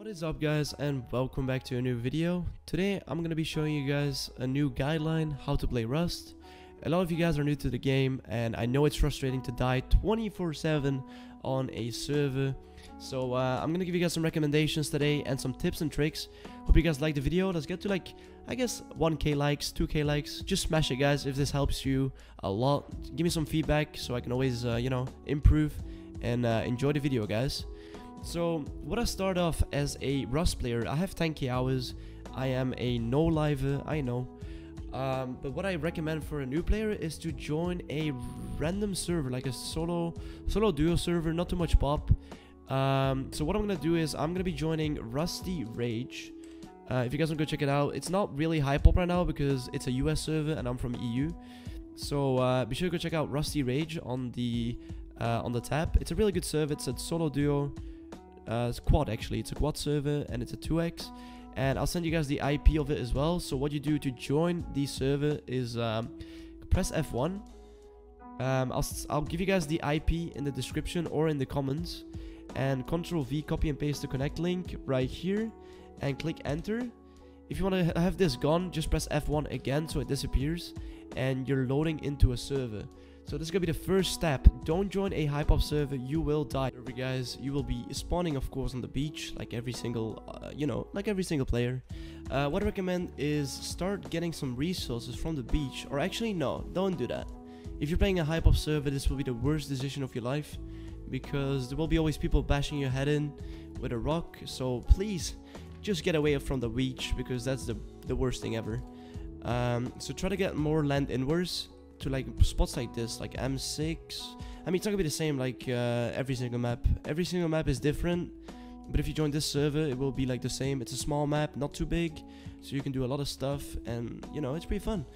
What is up guys, and welcome back to a new video. Today I'm gonna be showing you guys a new guideline how to play Rust. A lot of you guys are new to the game and I know it's frustrating to die 24/7 on a server. So I'm gonna give you guys some recommendations today and some tips and tricks. Hope you guys like the video. Let's get to like, I guess 1k likes, 2k likes. Just smash it guys if this helps you a lot. Give me some feedback so I can always improve and enjoy the video guys. So what I start off as a Rust player, I have 10k hours. I am a no-liver, I know. But what I recommend for a new player is to join a random server, like a solo duo server, not too much pop. So what I'm gonna do is I'm gonna be joining Rusty Rage. If you guys want to go check it out, it's not really high pop right now because it's a US server and I'm from EU. So be sure to go check out Rusty Rage on the tab. It's a really good server. It's a solo duo. It's quad actually. It's a quad server and it's a 2x. And I'll send you guys the IP of it as well. So what you do to join the server is press F1. I'll give you guys the IP in the description or in the comments. And Ctrl V, copy and paste the connect link right here. And click enter. If you want to have this gone, just press F1 again so it disappears. And you're loading into a server. So this is gonna be the first step. Don't join a high pop server, you will die. Guys, you will be spawning of course on the beach like every single like every single player. What I recommend is start getting some resources from the beach, or actually no, don't do that. If you're playing a high pop server, this will be the worst decision of your life because there will be always people bashing your head in with a rock. So please just get away from the beach because that's the worst thing ever. So try to get more land inwards to like spots like this, like M6. I mean, it's not gonna be the same like every single map. Every single map is different, but if you join this server, it will be like the same. It's a small map, not too big, so you can do a lot of stuff, and you know, it's pretty fun.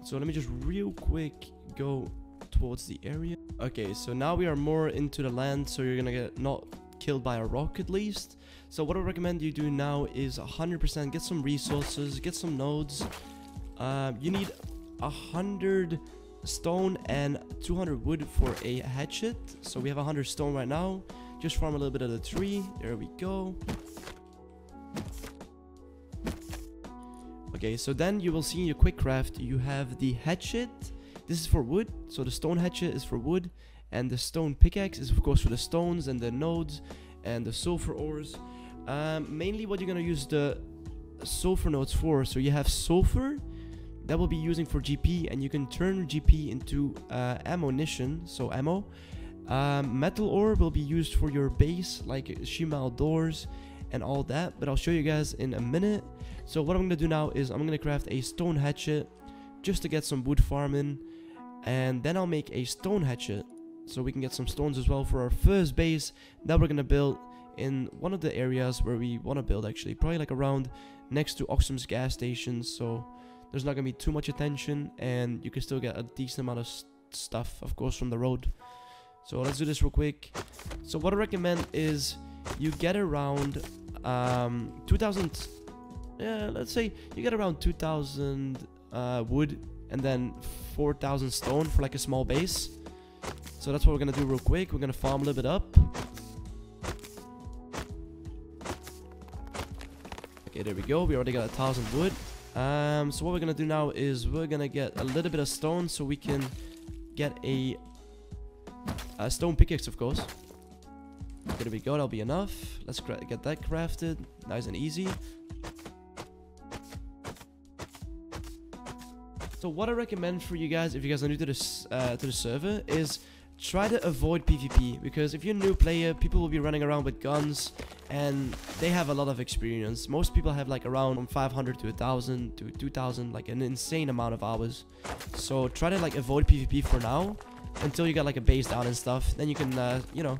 So let me just real quick go towards the area. Okay, so now we are more into the land, so you're gonna get not killed by a rock at least. So what I recommend you do now is 100% get some resources, get some nodes. You need 100 stone and 200 wood for a hatchet. So we have 100 stone right now. Just farm a little bit of the tree. There we go. Okay, so then you will see in your quick craft you have the hatchet. This is for wood, so the stone hatchet is for wood, and the stone pickaxe is of course for the stones and the nodes and the sulfur ores. Mainly what you're gonna use the sulfur nodes for. So you have sulfur that will be using for GP, and you can turn GP into ammunition, so ammo. Metal ore will be used for your base, like Shima doors and all that, but I'll show you guys in a minute. So what I'm gonna do now is I'm gonna craft a stone hatchet just to get some wood farming, and then I'll make a stone hatchet so we can get some stones as well for our first base that we're gonna build in one of the areas where we want to build, actually probably like around next to Oxum's gas stations, so there's not gonna be too much attention and you can still get a decent amount of stuff of course from the road. So let's do this real quick. So what I recommend is you get around 2000, let's say you get around 2000 wood and then 4000 stone for like a small base. So that's what we're gonna do real quick. We're gonna farm a little bit up. Okay, there we go. We already got 1000 wood. So what we're gonna do now is we're gonna get a little bit of stone so we can get a stone pickaxe, of course. Okay, there we go. That'll be enough. Let's get that crafted, nice and easy. So what I recommend for you guys, if you guys are new to this to the server, is try to avoid PvP, because if you're a new player, people will be running around with guns and they have a lot of experience. Most people have like around 500 to 1000 to 2000, like an insane amount of hours. So try to like avoid PvP for now until you got like a base down and stuff. Then you can get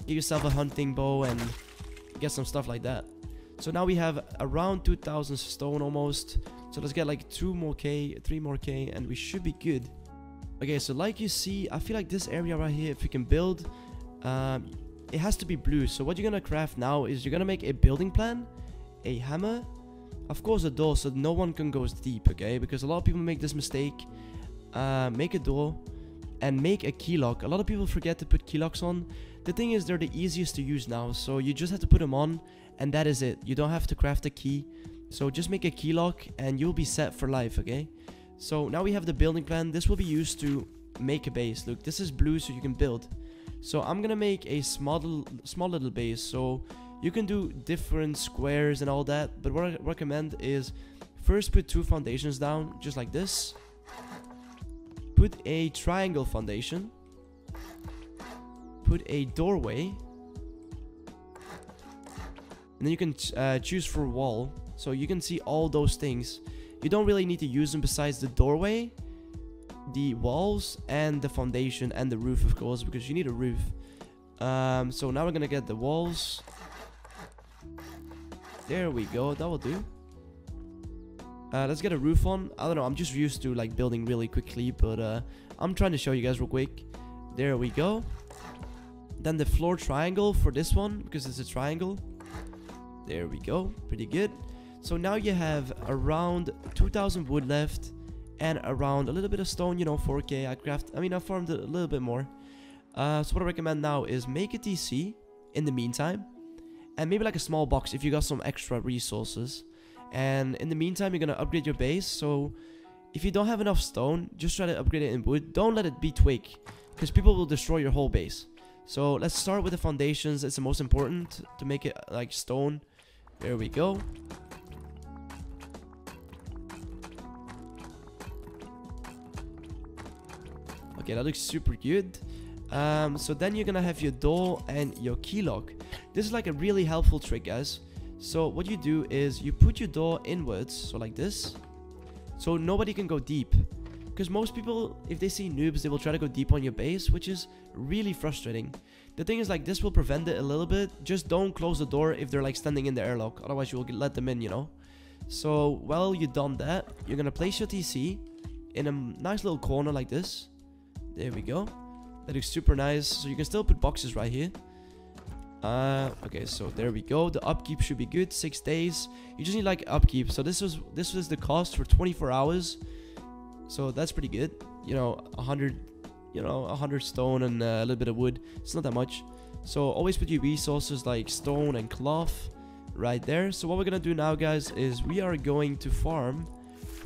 yourself a hunting bow and get some stuff like that. So now we have around 2000 stone almost. So let's get like 3 more K, and we should be good. Okay, so like you see, I feel like this area right here, if we can build, it has to be blue. So what you're gonna craft now is you're gonna make a building plan, a hammer, of course a door so no one can go deep, okay? Because a lot of people make this mistake. Make a door and make a key lock. A lot of people forget to put key locks on. The thing is, they're the easiest to use now, so you just have to put them on and that is it. You don't have to craft a key. So just make a key lock and you'll be set for life, okay? So now we have the building plan. This will be used to make a base. Look, this is blue, so you can build. So I'm gonna make a small little base. So you can do different squares and all that, but what I recommend is first put 2 foundations down, just like this. Put a triangle foundation. Put a doorway. And then you can choose for wall. So you can see all those things. You don't really need to use them besides the doorway, the walls, and the foundation, and the roof, of course, because you need a roof. So now we're gonna get the walls. There we go, that will do. Let's get a roof on. I don't know, I'm just used to like building really quickly, but I'm trying to show you guys real quick. There we go. Then the floor triangle for this one, because it's a triangle. There we go, pretty good. So now you have around 2,000 wood left and around a little bit of stone, you know, 4k. I farmed it a little bit more. So what I recommend now is make a TC in the meantime, and maybe like a small box if you got some extra resources. And in the meantime, you're gonna upgrade your base. So if you don't have enough stone, just try to upgrade it in wood. Don't let it be twig, because people will destroy your whole base. So let's start with the foundations. It's the most important to make it like stone. There we go. Okay, that looks super good. So then you're gonna have your door and your key lock. This is like a really helpful trick, guys. So what you do is you put your door inwards, so like this, so nobody can go deep. Because most people, if they see noobs, they will try to go deep on your base, which is really frustrating. The thing is, like, this will prevent it a little bit. Just don't close the door if they're like standing in the airlock, otherwise you will let them in, you know. So while you've done that, you're gonna place your TC in a nice little corner like this. There we go. That looks super nice. So you can still put boxes right here. Okay, so there we go. The upkeep should be good. 6 days. You just need like upkeep. So this was the cost for 24 hours. So that's pretty good. You know, 100 stone and a little bit of wood. It's not that much. So always put your resources like stone and cloth right there. So what we're gonna do now, guys, is we are going to farm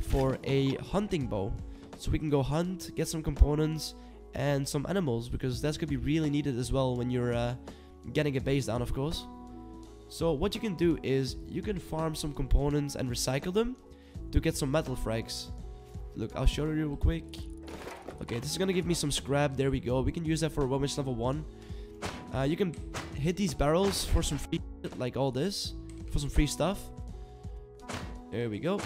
for a hunting bow. So we can go hunt, get some components and some animals, because that's gonna be really needed as well when you're getting a base down, of course. So what you can do is you can farm some components and recycle them to get some metal frags. Look, I'll show you real quick. Okay, this is gonna give me some scrap. There we go. We can use that for weapons level 1. You can hit these barrels for some free, like all this, for some free stuff. There we go.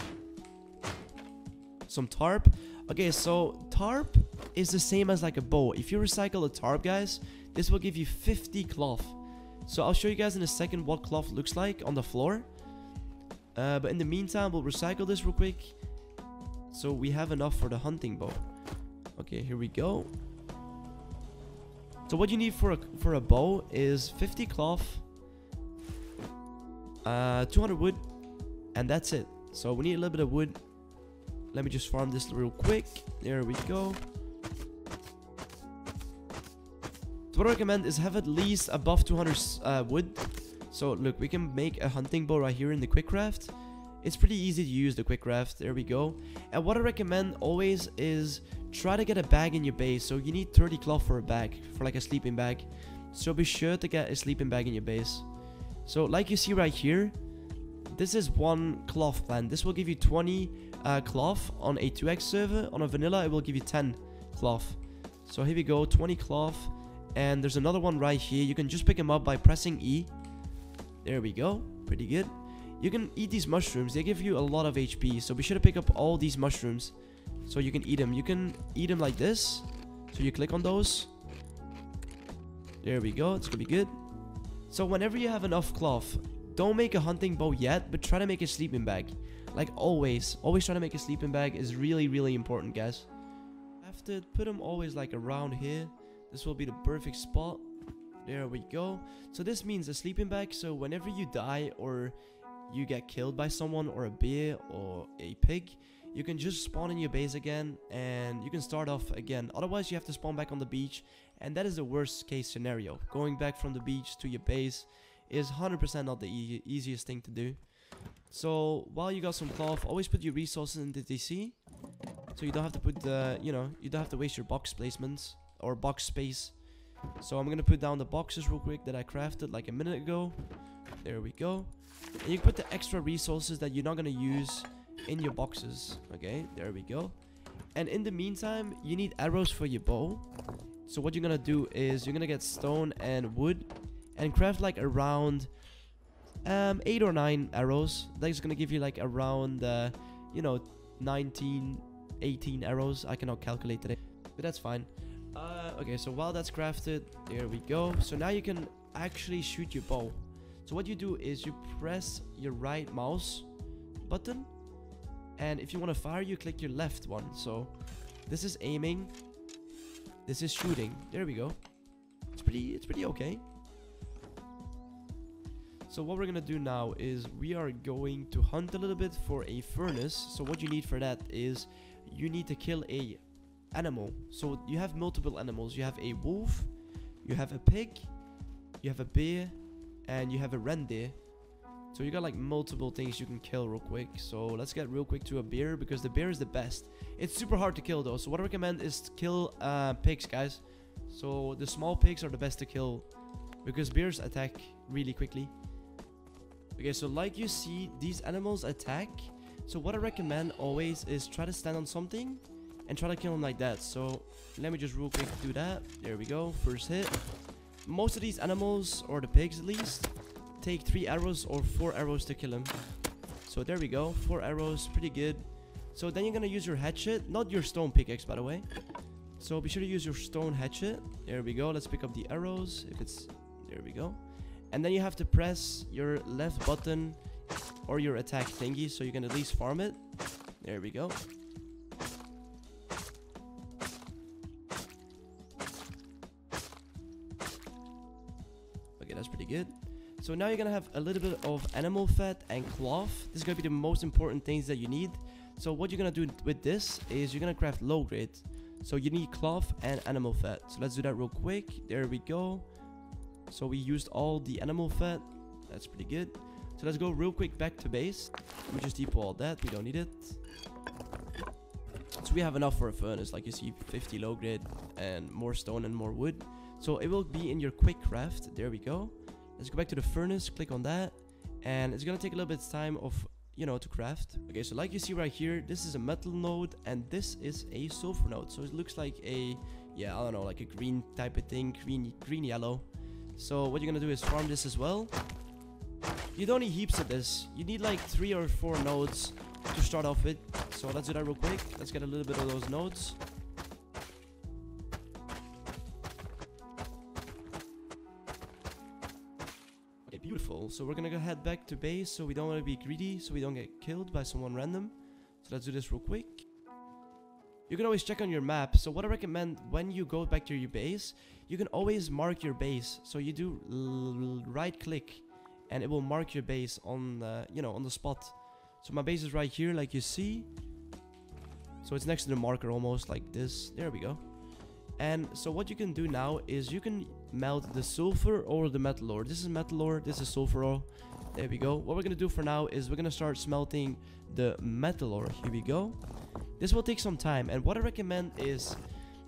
Some tarp. Okay, so tarp is the same as like a bow. If you recycle a tarp, guys, this will give you 50 cloth. So I'll show you guys in a second what cloth looks like on the floor. But in the meantime, we'll recycle this real quick. So we have enough for the hunting bow. Okay, here we go. So what you need for a bow is 50 cloth, 200 wood, and that's it. So we need a little bit of wood. Let me just farm this real quick. There we go. So what I recommend is have at least above 200 wood. So look, we can make a hunting bow right here in the quick craft. It's pretty easy to use the quick craft. There we go. And what I recommend always is try to get a bag in your base. So you need 30 cloth for a bag, for like a sleeping bag. So be sure to get a sleeping bag in your base. So like you see right here, this is one cloth plan. This will give you 20 cloth on a 2x server. On a vanilla, it will give you 10 cloth. So here we go, 20 cloth. And there's another one right here. You can just pick them up by pressing E. There we go, pretty good. You can eat these mushrooms. They give you a lot of HP. So be sure to pick up all these mushrooms so you can eat them. You can eat them like this. So you click on those. There we go, it's gonna be good. So whenever you have enough cloth, don't make a hunting bow yet, but try to make a sleeping bag. Like always try to make a sleeping bag is really, really important, guys. I have to put them always like around here. This will be the perfect spot. There we go. So this means a sleeping bag. So whenever you die or you get killed by someone or a bear or a pig, you can just spawn in your base again and you can start off again. Otherwise you have to spawn back on the beach, and that is the worst case scenario. Going back from the beach to your base is 100% not the easiest thing to do. So while you got some cloth, always put your resources into DC. So you don't have to put the, you don't have to waste your box placements or box space. So I'm gonna put down the boxes real quick that I crafted like a minute ago. There we go. And you can put the extra resources that you're not gonna use in your boxes. Okay, there we go. And in the meantime, you need arrows for your bow. So what you're gonna do is you're gonna get stone and wood and craft like around 8 or 9 arrows. That's gonna give you like around 19, 18 arrows. I cannot calculate today, but that's fine. Okay, so while that's crafted, there we go. So now you can actually shoot your bow. So what you do is you press your right mouse button, and if you want to fire, you click your left one. So this is aiming, this is shooting. There we go. It's pretty okay. So what we're gonna do now is we are going to hunt a little bit for a furnace. So what you need for that is you need to kill a animal. So you have multiple animals. You have a wolf, you have a pig, you have a bear, and you have a reindeer. So you got like multiple things you can kill real quick. So let's get real quick to a bear, because the bear is the best. It's super hard to kill though. So what I recommend is to kill pigs, guys. So the small pigs are the best to kill because bears attack really quickly. Okay, so like you see, these animals attack. So what I recommend always is try to stand on something and try to kill them like that. So let me just real quick do that. There we go. First hit. Most of these animals, or the pigs at least, take 3 arrows or 4 arrows to kill him. So there we go. 4 arrows. Pretty good. So then you're going to use your hatchet. Not your stone pickaxe, by the way. So be sure to use your stone hatchet. There we go. Let's pick up the arrows. If it's... There we go. And then you have to press your left button or your attack thingy so you can at least farm it. There we go. Okay, that's pretty good. So now you're gonna have a little bit of animal fat and cloth. This is gonna be the most important things that you need. So what you're gonna do with this is you're gonna craft low grade. So you need cloth and animal fat. So let's do that real quick. There we go. So we used all the animal fat. That's pretty good. So let's go real quick back to base. Let me just depot all that. We don't need it. So we have enough for a furnace. Like you see, 50 low grade and more stone and more wood. So it will be in your quick craft. There we go. Let's go back to the furnace. Click on that. And it's going to take a little bit of time of, to craft. Okay, so like you see right here, this is a metal node and this is a sulfur node. So it looks like a, I don't know, like a green type of thing. Green yellow. So what you're gonna do is farm this as well. You don't need heaps of this. You need like 3 or 4 nodes to start off with. So let's do that real quick. Let's get a little bit of those nodes. Okay, beautiful. So we're gonna go head back to base. So we don't want to be greedy, so we don't get killed by someone random. So let's do this real quick. You can always check on your map. So what I recommend when you go back to your base, you can always mark your base. So you do right click and it will mark your base on on the spot. So my base is right here, like you see. So it's next to the marker almost like this. There we go. And so what you can do now is you can melt the sulfur or the metal ore. This is metal ore, this is sulfur ore. There we go. What we're gonna do for now is we're gonna start smelting the metal ore. Here we go. This will take some time, and what I recommend is,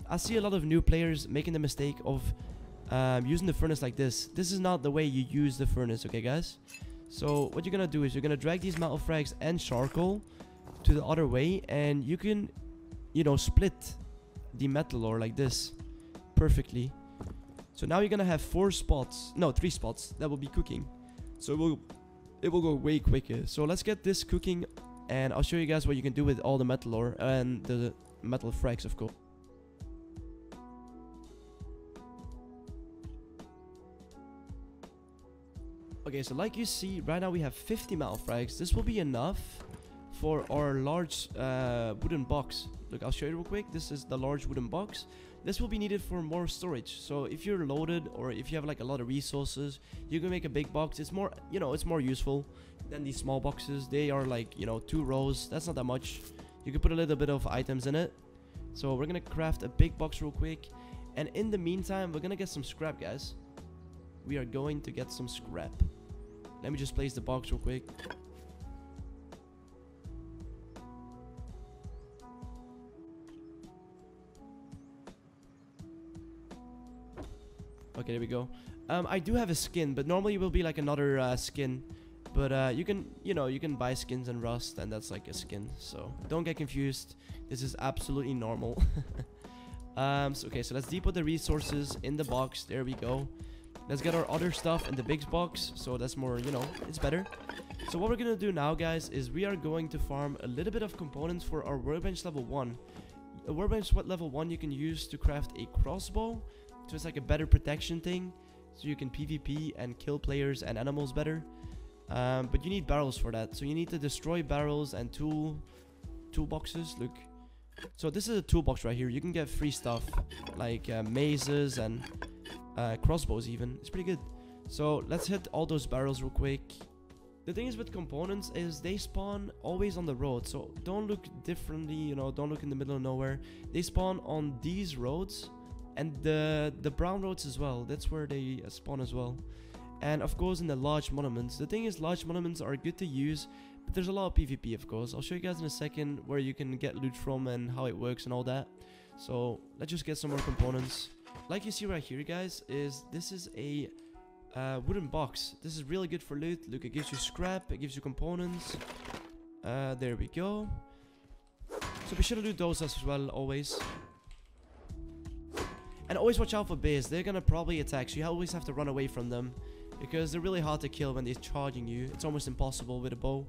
I see a lot of new players making the mistake of using the furnace like this. This is not the way you use the furnace, okay guys? So what you're gonna do is you're gonna drag these metal frags and charcoal to the other way, and you can, split the metal ore like this perfectly. So now you're gonna have 3 spots that will be cooking. So it will go way quicker. So let's get this cooking. And I'll show you guys what you can do with all the metal ore and the metal frags, of course. Okay, so like you see, right now we have 50 metal frags. This will be enough for our large wooden box. Look, I'll show you real quick. This is the large wooden box. This will be needed for more storage. So if you're loaded or if you have like a lot of resources, you can make a big box. It's more, it's more useful than these small boxes. They are like, 2 rows. That's not that much. You can put a little bit of items in it. So we're gonna craft a big box real quick. And in the meantime, we're gonna get some scrap, guys. we are going to get some scrap. Let me just place the box real quick. Okay, there we go. I do have a skin, but normally it will be like another skin. But you can, you can buy skins in Rust, and that's like a skin. So don't get confused. This is absolutely normal. Okay, so let's depot the resources in the box. There we go. Let's get our other stuff in the big box. So that's more, it's better. So what we're gonna do now, guys, is we are going to farm a little bit of components for our workbench level 1. A workbench level 1 you can use to craft a crossbow. So it's like a better protection thing. So you can PvP and kill players and animals better. But you need barrels for that. So you need to destroy barrels and toolboxes. Look. So this is a toolbox right here. You can get free stuff like mazes and crossbows even. It's pretty good. So let's hit all those barrels real quick. The thing is with components is they spawn always on the road. So don't look differently, don't look in the middle of nowhere. They spawn on these roads and the brown roads as well. That's where they spawn as well. And of course in the large monuments. The thing is large monuments are good to use, but there's a lot of PvP of course. I'll show you guys in a second where you can get loot from and how it works and all that. So let's just get some more components. Like you see right here, guys, this is a wooden box. This is really good for loot. Look, it gives you scrap, it gives you components. There we go. So be sure to loot those as well always. And always watch out for bears. They're gonna probably attack, so you always have to run away from them, because they're really hard to kill when they're charging you. It's almost impossible with a bow.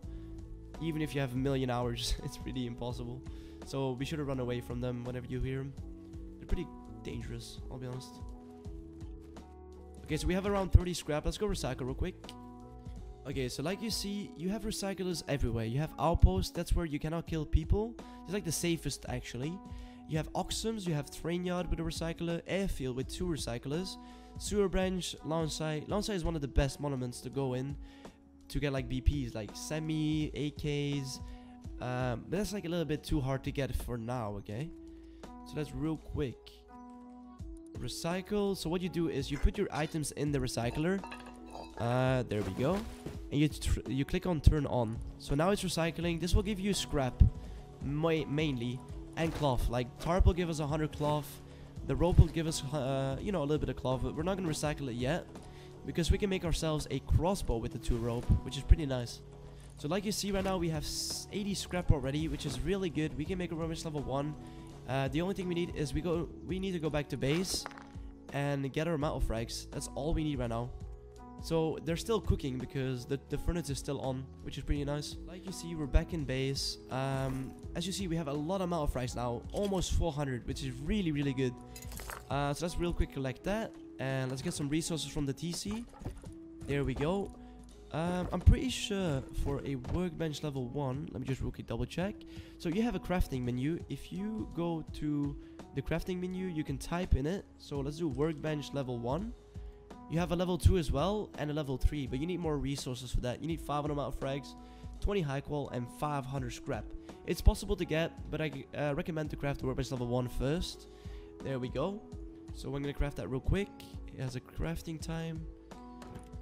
Even if you have a million hours, it's really impossible. So be sure to run away from them whenever you hear them. They're pretty dangerous, I'll be honest. Okay, so we have around 30 scrap. Let's go recycle real quick. Okay, so like you see, you have recyclers everywhere. You have Outpost, that's where you cannot kill people. It's like the safest actually. You have Oxums, you have Train Yard with a recycler, Airfield with 2 recyclers, Sewer Branch, Launch Site. Launch Site is one of the best monuments to go in to get like BPs, like semi, AKs. But that's like a little bit too hard to get for now, okay? So that's real quick. Recycle. So what you do is you put your items in the recycler. There we go. And you click on turn on. So now it's recycling. This will give you scrap, mainly. And cloth. Like tarp will give us 100 cloth. The rope will give us a little bit of cloth, but we're not going to recycle it yet, because we can make ourselves a crossbow with the 2 rope, which is pretty nice. So like you see right now, we have 80 scrap already, which is really good. We can make a workbench level 1. The only thing we need is we need to go back to base and get our metal frags. That's all we need right now. So they're still cooking because the furnace is still on, which is pretty nice. Like you see, we're back in base. As you see, we have a lot of metal frags now, almost 400, which is really, really good. So let's real quick collect that, and let's get some resources from the TC. There we go. I'm pretty sure for a workbench level 1, let me just real quick double check. So you have a crafting menu. If you go to the crafting menu, you can type in it. So let's do workbench level 1. You have a level 2 as well and a level 3, but you need more resources for that. You need 500 metal frags, 20 high qual, and 500 scrap. It's possible to get, but I recommend to craft the workbench level 1 first. There we go. So we're going to craft that real quick. It has a crafting time.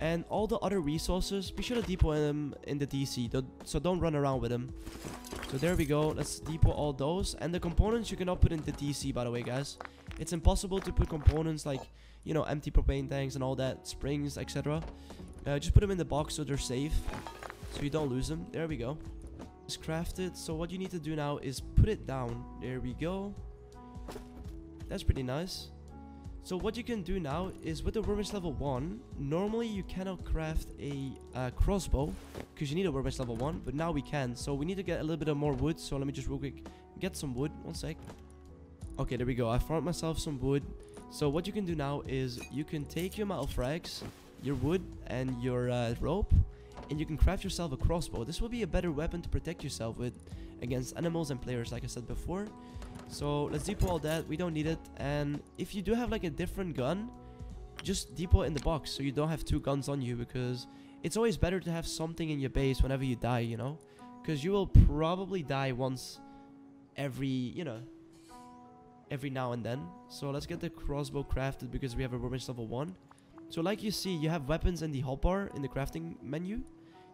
And all the other resources, be sure to depot them in the DC, so don't run around with them. So there we go. Let's depot all those. And the components you cannot put into DC, by the way, guys. It's impossible to put components like, empty propane tanks and all that, springs, etc. Just put them in the box so they're safe, so you don't lose them. There we go. It's crafted. So what you need to do now is put it down. There we go. That's pretty nice. So what you can do now is with the workbench level 1, normally you cannot craft a crossbow because you need a workbench level 1, but now we can. So we need to get a little bit of more wood. So let me just real quick get some wood. One sec. Okay, there we go. I found myself some wood. So what you can do now is you can take your metal frags, your wood, and your rope, and you can craft yourself a crossbow. This will be a better weapon to protect yourself with against animals and players, like I said before. So let's depot all that. We don't need it. And if you do have like a different gun, just depot it in the box so you don't have 2 guns on you, because it's always better to have something in your base whenever you die, because you will probably die once every, every now and then. So let's get the crossbow crafted because we have a workbench level 1. So like you see, you have weapons in the hotbar in the crafting menu.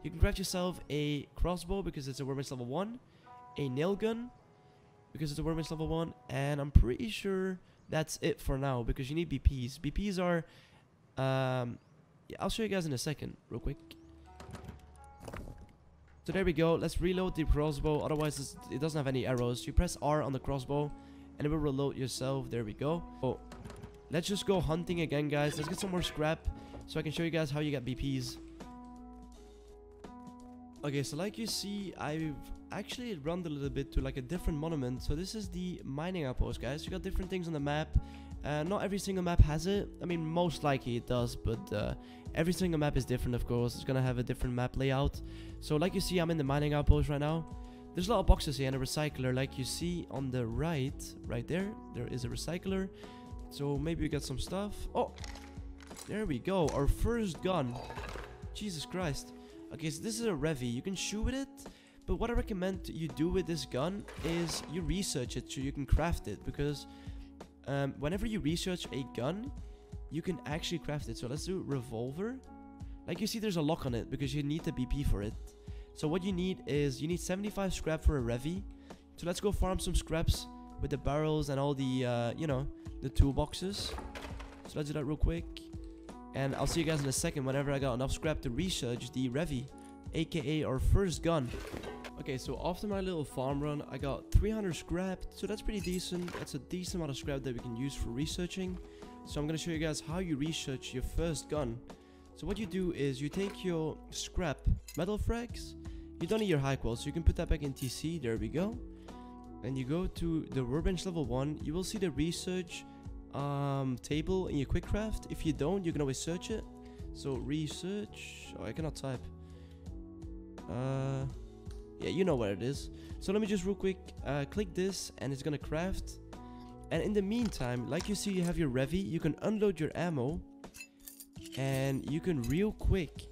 You can craft yourself a crossbow because it's a workbench level 1, a nail gun because it's a workbench level 1, and I'm pretty sure that's it for now because you need BPs. BPs are, yeah, I'll show you guys in a second, real quick. So there we go. Let's reload the crossbow. Otherwise, it doesn't have any arrows. You press R on the crossbow, and it will reload yourself. There we go. Oh, let's just go hunting again, guys. Let's get some more scrap so I can show you guys how you get BPs. Okay, so like you see, I've actually run a little bit to like a different monument. So this is the mining outpost, guys. You got different things on the map. Not every single map has it. I mean, most likely it does, but every single map is different, of course. It's gonna have a different map layout. So like you see, I'm in the mining outpost right now. There's a lot of boxes here and a recycler. Like you see on the right there is a recycler. So maybe we got some stuff. Oh, there we go. Our first gun. Jesus Christ. Okay, so this is a Revy. You can shoot with it, but what I recommend you do with this gun is you research it so you can craft it, because whenever you research a gun, you can actually craft it. So let's do revolver. Like you see, there's a lock on it because you need the BP for it. So what you need is, you need 75 scrap for a Revy. So let's go farm some scraps with the barrels and all the, you know, the toolboxes. So let's do that real quick. And I'll see you guys in a second whenever I got enough scrap to research the Revy, aka our first gun. Okay, so after my little farm run, I got 300 scrap, so that's pretty decent. That's a decent amount of scrap that we can use for researching. So I'm going to show you guys how you research your first gun. So what you do is you take your scrap metal frags. You don't need your high qual, so you can put that back in TC. There we go. And you go to the workbench level 1. You will see the research table in your quick craft. If you don't, you can always search it. So research, oh, I cannot type. Yeah, you know what it is. So let me just real quick click this, and it's gonna craft. And in the meantime, like you see, you have your Revy. You can unload your ammo, and you can real quick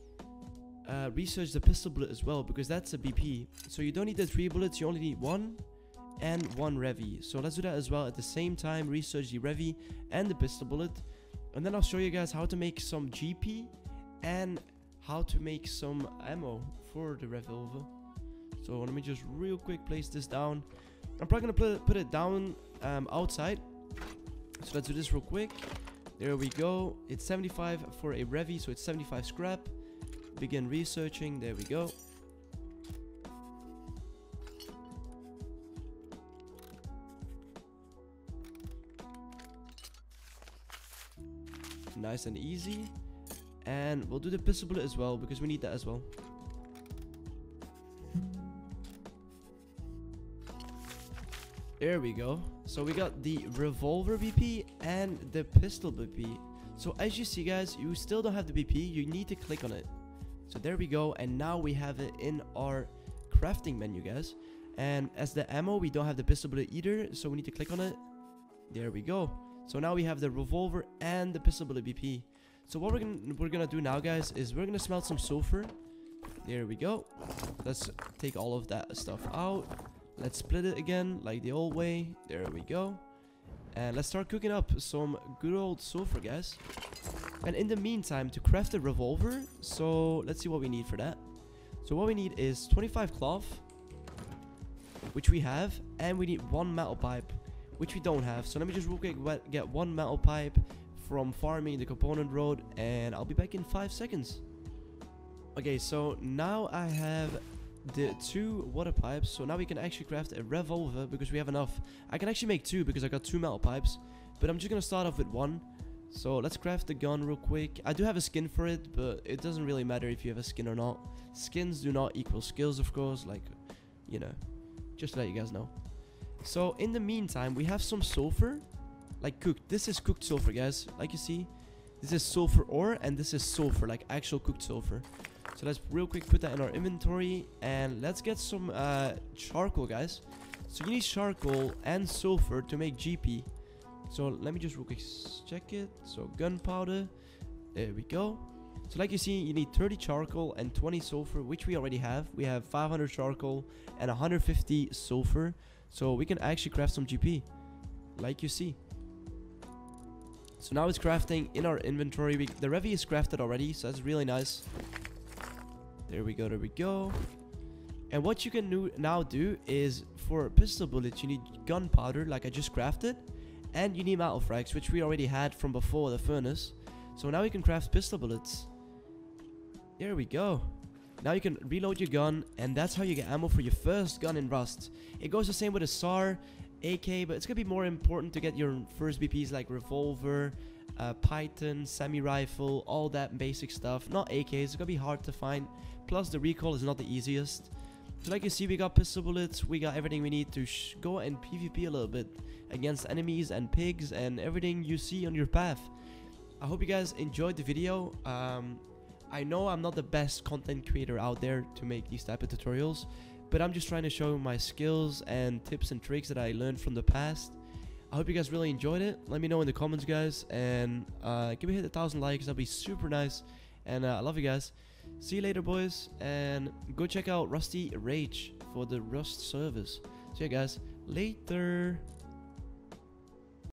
research the pistol bullet as well, because that's a BP. So you don't need the 3 bullets, you only need 1 and 1 Revy. So let's do that as well at the same time. Research the Revy and the pistol bullet, and then I'll show you guys how to make some GP and how to make some ammo for the revolver. So let me just real quick place this down. I'm probably gonna put it down outside. So let's do this real quick. There we go. It's 75 for a Revy, so it's 75 scrap. Begin researching. There we go. Nice and easy. And we'll do the pistol bullet as well, because we need that as well. There we go. So we got the revolver BP and the pistol BP. So as you see, guys, you still don't have the BP. You need to click on it. So there we go. And now we have it in our crafting menu, guys. And as the ammo, we don't have the pistol bullet either, so we need to click on it. There we go. So now we have the revolver and the pistol bullet BP. So what we're gonna do now, guys, is we're gonna smelt some sulfur. There we go. Let's take all of that stuff out. Let's split it again like the old way. There we go. And let's start cooking up some good old sulfur, guys. And in the meantime, to craft a revolver, so let's see what we need for that. So what we need is 25 cloth, which we have, and we need 1 metal pipe, which we don't have. So let me just real quick get 1 metal pipe from farming the component road, and I'll be back in 5 seconds. Okay, so now I have the 2 water pipes, so now we can actually craft a revolver because we have enough. I can actually make 2 because I got 2 metal pipes, but I'm just gonna start off with 1. So let's craft the gun real quick. I do have a skin for it, but it doesn't really matter if you have a skin or not. Skins do not equal skills, of course, like, you know, just to let you guys know. So in the meantime, we have some sulfur, like cooked. This is cooked sulfur, guys. Like you see, this is sulfur ore, and this is sulfur, like actual cooked sulfur. So let's real quick put that in our inventory, and let's get some charcoal, guys. So you need charcoal and sulfur to make GP. So let me just real quick check it. So gunpowder, there we go. So like you see, you need 30 charcoal and 20 sulfur, which we already have. We have 500 charcoal and 150 sulfur. So we can actually craft some GP, like you see. So now it's crafting in our inventory. The Revy is crafted already, so that's really nice. There we go, there we go. And what you can now do is, for pistol bullets, you need gunpowder, like I just crafted. And you need metal frags, which we already had from before the furnace. So now you can craft pistol bullets. There we go. Now you can reload your gun, and that's how you get ammo for your first gun in Rust. It goes the same with a SAR, AK, but it's gonna be more important to get your first BPs like revolver, Python, semi-rifle, all that basic stuff. Not AKs, it's gonna be hard to find. Plus the recoil is not the easiest. So like you see, we got pistol bullets, we got everything we need to go and PvP a little bit against enemies and pigs and everything you see on your path. I hope you guys enjoyed the video. I know I'm not the best content creator out there to make these type of tutorials, but I'm just trying to show my skills and tips and tricks that I learned from the past. I hope you guys really enjoyed it. Let me know in the comments, guys, and give me a hit 1,000 likes. That'd be super nice. And I love you guys. See you later, boys, and go check out Rusty Rage for the Rust service. See you guys later.